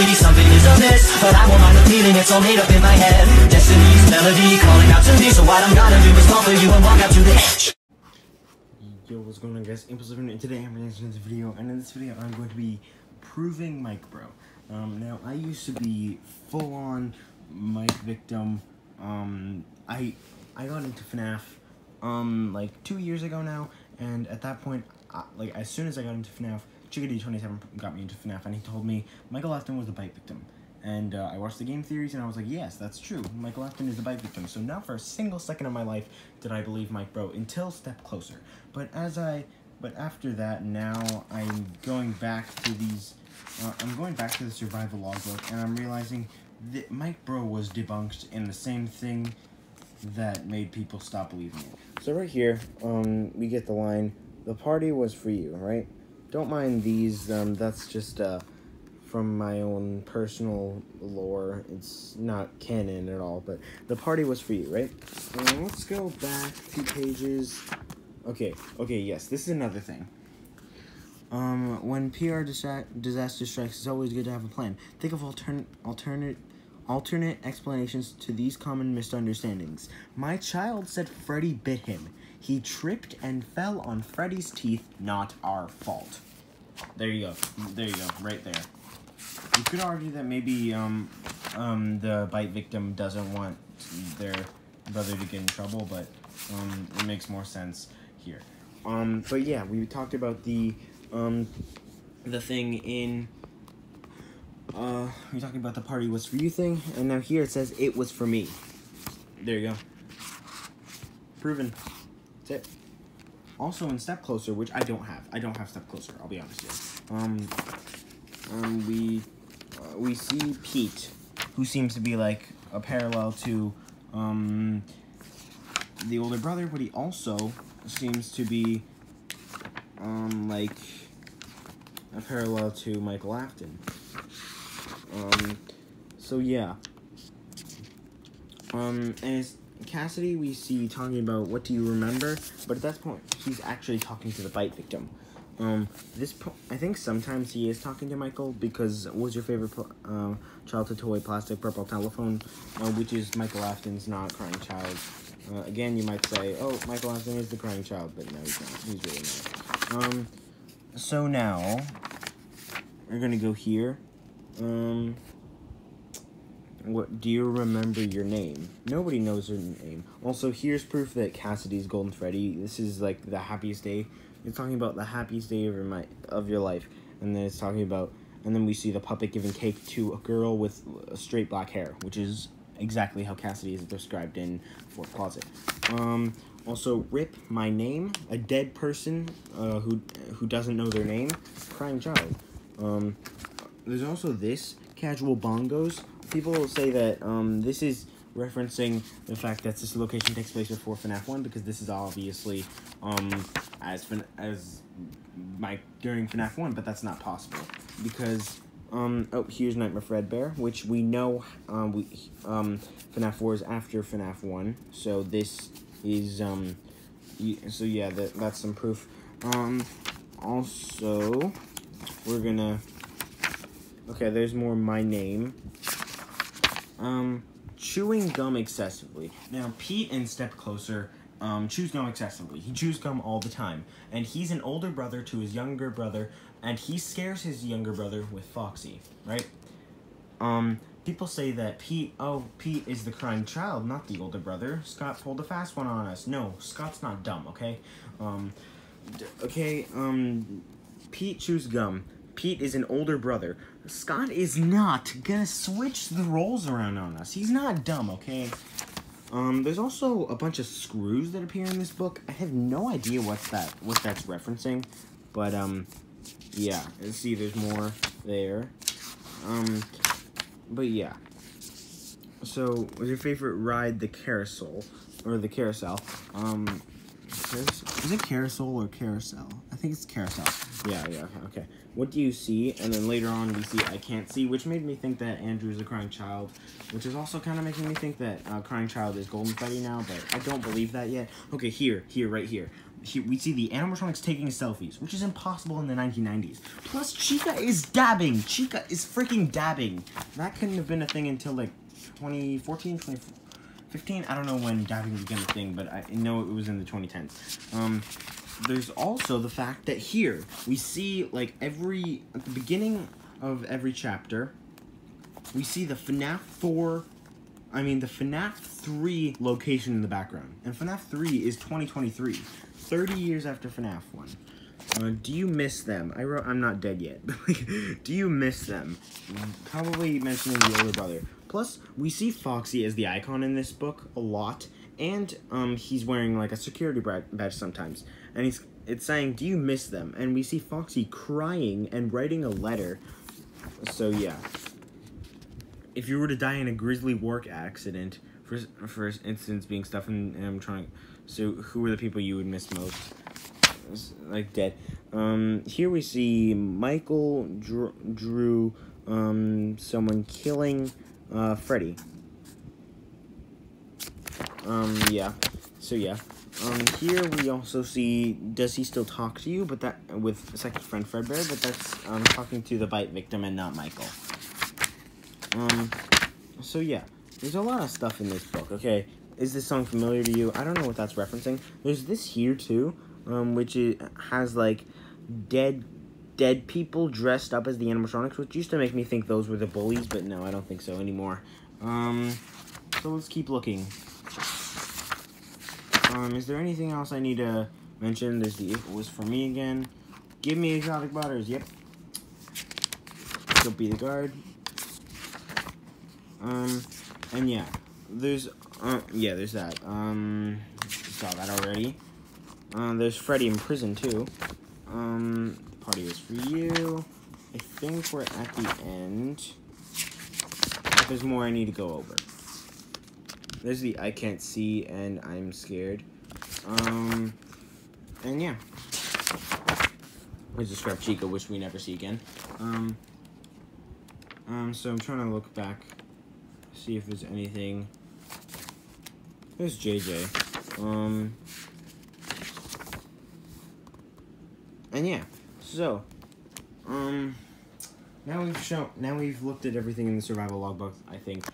Maybe something is amiss, but I won't mind the feeling, it's all made up in my head. Destiny's melody calling out to me, so what I'm gonna do is fall for you and walk out to the edge. Yo, what's going on, guys? Impulsive, and today I'm reacting to this video, and in this video I'm going to be proving FNaF. Now I used to be full-on FNaF victim. I got into FNaF like 2 years ago now, and at that point, like as soon as I got into FNaF, Chickadee27 got me into FNaF, and he told me Michael Afton was the bite victim. And I watched the game theories, and I was like, yes, that's true. Michael Afton is the bite victim. So not for a single second of my life did I believe FNaF until Step Closer. But after that, now I'm going back to these. I'm going back to the survival logbook, and I'm realizing that FNaF was debunked in the same thing that made people stop believing it. So right here, we get the line, "The party was for you," right? Don't mind these. That's just from my own personal lore. It's not canon at all, but the party was for you, right? Let's go back 2 pages. Okay, yes, this is another thing. When PR disaster strikes, it's always good to have a plan. Think of alternate explanations to these common misunderstandings. My child said Freddy bit him. He tripped and fell on Freddy's teeth, not our fault. There you go, right there. You could argue that maybe the bite victim doesn't want their brother to get in trouble, but it makes more sense here. But yeah, we talked about the thing in we talked about the party was for you thing, and now here it says it was for me. There you go. Proven. That's it. Also in Step Closer, which I don't have Step Closer, I'll be honest here. We see Pete, who seems to be like a parallel to the older brother, but he also seems to be like a parallel to Michael Afton. So yeah. As Cassidy, we see talking about what do you remember, but at that point he's actually talking to the bite victim. I think sometimes he is talking to Michael, because what was your favorite childhood toy? Plastic purple telephone, which is Michael Afton's not crying child. Again, you might say, oh, Michael Afton is the crying child, but no, he's not. He's really not. So now we're gonna go here. What do you remember your name? Nobody knows her name. Also, here's proof that Cassidy's Golden Freddy. This is like the happiest day. It's talking about the happiest day of your life, and then it's talking about, and then we see the puppet giving cake to a girl with straight black hair, which is exactly how Cassidy is described in Fourth Closet. Also, rip my name, a dead person who doesn't know their name, crying child. There's also this casual bongos. People will say that this is referencing the fact that this location takes place before FNaF 1, because this is obviously during FNaF 1, but that's not possible, because oh, here's Nightmare Fredbear, which we know FNaF 4 is after FNaF 1, so this is so yeah, that's some proof. Also, we're gonna, okay, there's more my name. Chewing gum excessively. Now, Pete in Step Closer chews gum excessively. He chews gum all the time. And he's an older brother to his younger brother, and he scares his younger brother with Foxy, right? People say that Pete is the crying child, not the older brother. Scott pulled a fast one on us. No, Scott's not dumb, okay? Pete chews gum. Pete is an older brother. Scott is not gonna switch the roles around on us. He's not dumb, okay? There's also a bunch of screws that appear in this book. I have no idea what that's referencing, but yeah. Let's see, there's more there. But yeah. So, was your favorite ride the carousel or the carousel? Is it carousel or carousel? I think it's carousel. Yeah, okay. What do you see? And then later on we see I can't see, which made me think that Andrew is a crying child, which is also kind of making me think that crying child is Golden Freddy now, but I don't believe that yet. Okay, right here. we see the animatronics taking selfies, which is impossible in the 1990s. Plus, Chica is dabbing. Chica is freaking dabbing. That couldn't have been a thing until like 2014, 2015. I don't know when dabbing became a thing, but I know it was in the 2010s. There's also the fact that here we see like at the beginning of every chapter, we see the FNaF 3 location in the background. And FNaF 3 is 2023, 30 years after FNaF 1. Do you miss them? I wrote, I'm not dead yet. Do you miss them? Probably mentioning the older brother. Plus, we see Foxy as the icon in this book a lot. And he's wearing like a security badge sometimes. And it's saying, do you miss them? And we see Foxy crying and writing a letter. So yeah. If you were to die in a grisly work accident, for instance being stuff in animatronic, so who are the people you would miss most? Like dead. Here we see Michael drew someone killing Freddy. Yeah. So yeah. Here we also see, does he still talk to you? But that with second friend Fredbear, but that's talking to the bite victim and not Michael. So yeah, there's a lot of stuff in this book. Okay, is this song familiar to you? I don't know what that's referencing. There's this here too, which has like dead people dressed up as the animatronics, which used to make me think those were the bullies, but no, I don't think so anymore. So let's keep looking. Is there anything else I need to mention? There's the If It Was For Me again. Give me exotic butters. Yep. Don't be the guard. And yeah, there's that. Saw that already. There's Freddy in prison too. Party was for you. I think we're at the end. If there's more I need to go over. There's the I can't see and I'm scared. And yeah. There's the Scrap Chica, which we never see again. So I'm trying to look back, see if there's anything. There's JJ. And yeah, so now we've looked at everything in the survival logbook, I think.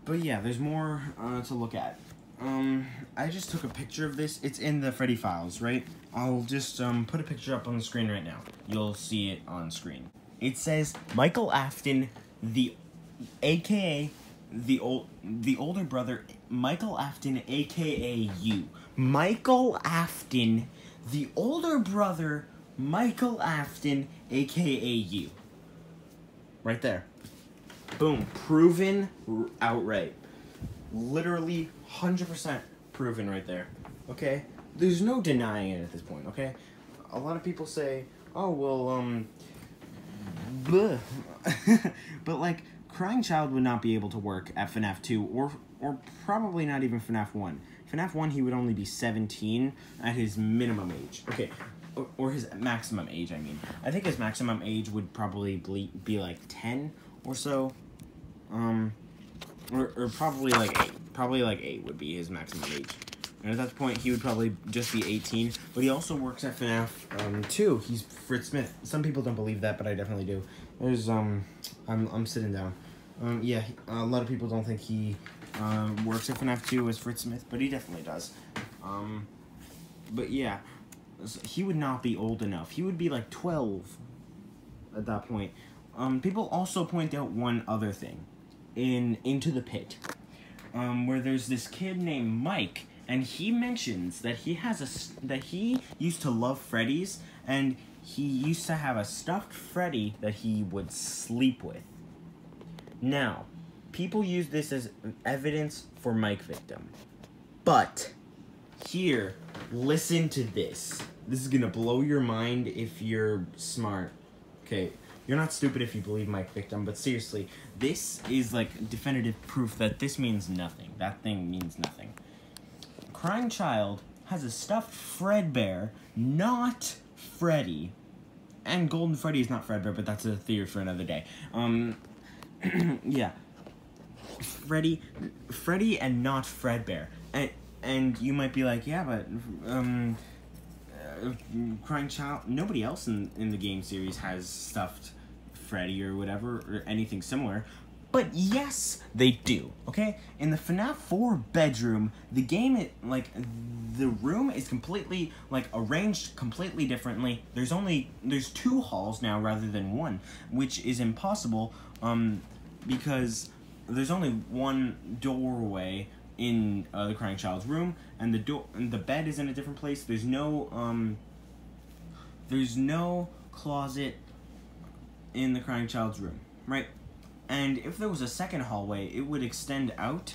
But yeah, there's more to look at. I just took a picture of this. It's in the Freddy files, right? I'll just put a picture up on the screen right now. You'll see it on screen. It says Michael Afton, aka the older brother, Michael Afton, aka you. Michael Afton, the older brother, Michael Afton, aka you. Right there. Boom. Proven outright. Literally 100% proven right there. Okay? There's no denying it at this point, okay? A lot of people say, oh, well, bleh. But, like, Crying Child would not be able to work at FNaF 2, or probably not even FNaF 1. FNaF 1, he would only be 17 at his minimum age. Okay, or his maximum age, I mean. I think his maximum age would probably be like 10 or so. Or probably like 8. Probably like 8 would be his maximum age. And at that point, he would probably just be 18. But he also works at FNaF 2. He's Fritz Smith. Some people don't believe that, but I definitely do. There's, I'm sitting down. Yeah, a lot of people don't think he works at FNaF 2 as Fritz Smith, but he definitely does. But yeah, he would not be old enough. He would be like 12 at that point. People also point out one other thing in Into the Pit, where there's this kid named Mike, and he mentions that he used to love Freddy's, and he used to have a stuffed Freddy that he would sleep with. Now, people use this as evidence for Mike Victim, but here, listen to this. This is gonna blow your mind if you're smart. Okay, you're not stupid if you believe Mike Victim, but seriously, this is like definitive proof that this means nothing. That thing means nothing. Crying Child has a stuffed Fredbear, not Freddy. And Golden Freddy is not Fredbear, but that's a theory for another day. Yeah. Freddy and not Fredbear. And And you might be like, yeah, but Crying Child, nobody else in the game series has stuffed Freddy or whatever, or anything similar. But yes, they do, okay? In the FNaF 4 bedroom, the game, the room is completely, arranged completely differently. There's 2 halls now rather than 1, which is impossible, because there's only 1 doorway in the Crying Child's room, and the bed is in a different place. There's no closet in the Crying Child's room, right? And if there was a second hallway, it would extend out,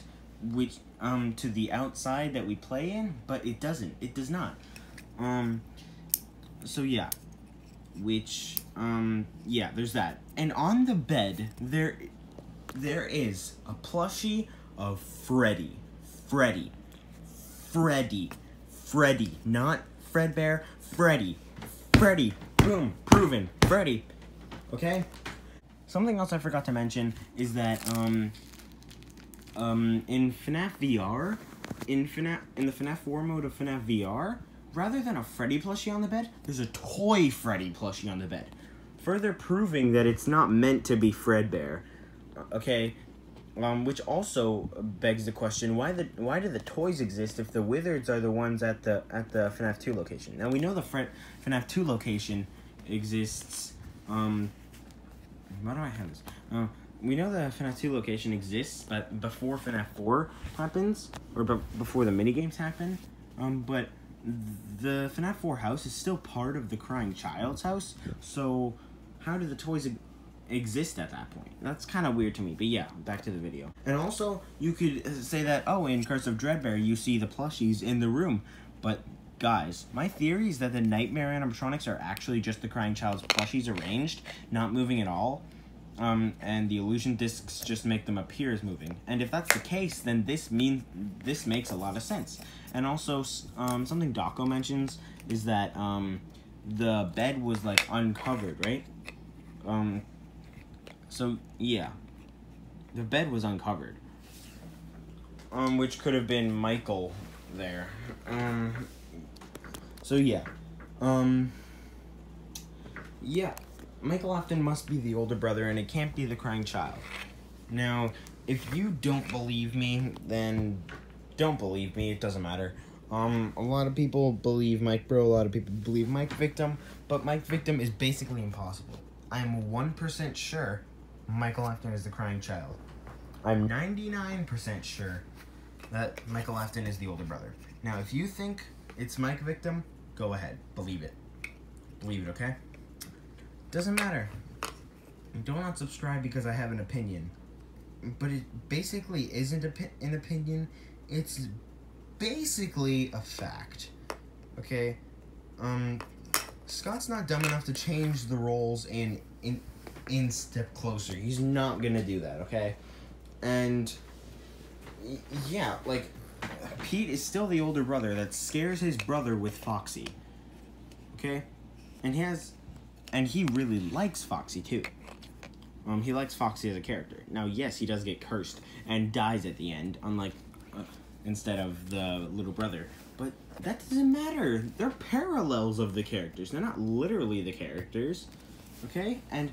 to the outside that we play in, but it doesn't. It does not. So yeah. Yeah, there's that. And on the bed, there is a plushie of Freddy. Freddy. Not Fredbear. Freddy. Boom. Proven. Freddy. Okay? Something else I forgot to mention is that, in FNaF VR, in the FNaF 4 mode of FNaF VR, rather than a Freddy plushie on the bed, there's a toy Freddy plushie on the bed. Further proving that it's not meant to be Fredbear. Okay? Which also begs the question, why do the toys exist if the Wizards are the ones at the FNaF 2 location? Now, we know the FNaF 2 location exists, why do I have this? We know the FNaF 2 location exists, but before FNaF 4 happens, or before the minigames happen, but the FNaF 4 house is still part of the Crying Child's house, so how do the toys exist at that point? That's kind of weird to me, but yeah, back to the video. And also, you could say that, oh, in Curse of Dreadbear, you see the plushies in the room, but guys, my theory is that the Nightmare animatronics are actually just the Crying Child's plushies arranged, not moving at all, and the illusion discs just make them appear as moving. And if that's the case, then this makes a lot of sense. And also, something Dako mentions is that the bed was uncovered, right? So yeah, the bed was uncovered, which could have been Michael there. So yeah, yeah, Michael Afton must be the older brother, and it can't be the Crying Child. Now, if you don't believe me, then don't believe me, it doesn't matter. A lot of people believe MikeBro, a lot of people believe Mike Victim, but Mike Victim is basically impossible. I'm 1% sure Michael Afton is the Crying Child. I'm 99% sure that Michael Afton is the older brother. Now, if you think it's Mike Victim, go ahead. Believe it. Believe it, okay? Doesn't matter. Do not subscribe because I have an opinion. But it basically isn't an opinion. It's basically a fact. Okay? Scott's not dumb enough to change the roles in Step Closer. He's not gonna do that, okay? And yeah, Pete is still the older brother that scares his brother with Foxy. Okay? And he really likes Foxy too. He likes Foxy as a character. Now, yes, he does get cursed and dies at the end, unlike instead of the little brother. But that doesn't matter. They're parallels of the characters. They're not literally the characters. Okay? And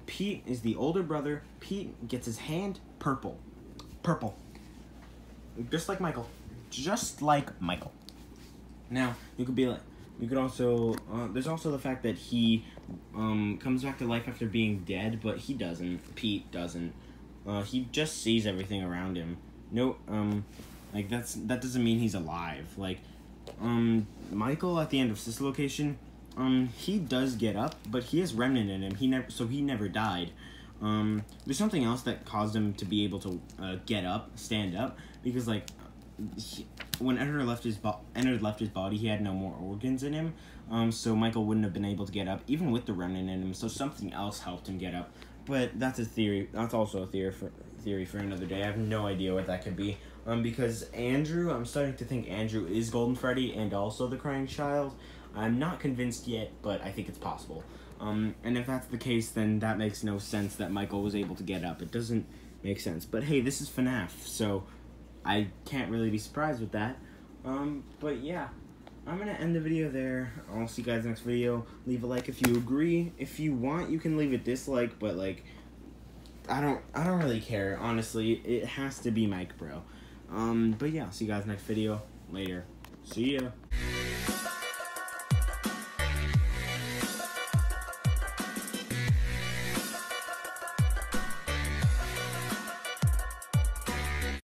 Pete is the older brother. Pete gets his hand purple. Purple. Just like Michael. Just like Michael. Now, you could also, there's also the fact that he comes back to life after being dead, but he doesn't. Pete doesn't. He just sees everything around him. No, that doesn't mean he's alive. Michael at the end of this location, he does get up, but he has remnant in him. He never died. There's something else that caused him to be able to get up, stand up, because when Ender left his body, he had no more organs in him. So Michael wouldn't have been able to get up, even with the remnant in him. So something else helped him get up. But that's a theory. That's also a theory for another day. I have no idea what that could be. Because Andrew, I'm starting to think Andrew is Golden Freddy and also the Crying Child. I'm not convinced yet, but I think it's possible. And if that's the case, then that makes no sense that Michael was able to get up. It doesn't make sense. But hey, this is FNaF, so I can't really be surprised with that. But yeah, I'm gonna end the video there. I'll see you guys next video. Leave a like if you agree. If you want, you can leave a dislike, but like, I don't really care, honestly. It has to be Mike Bro. But yeah, I'll see you guys next video. Later. See ya.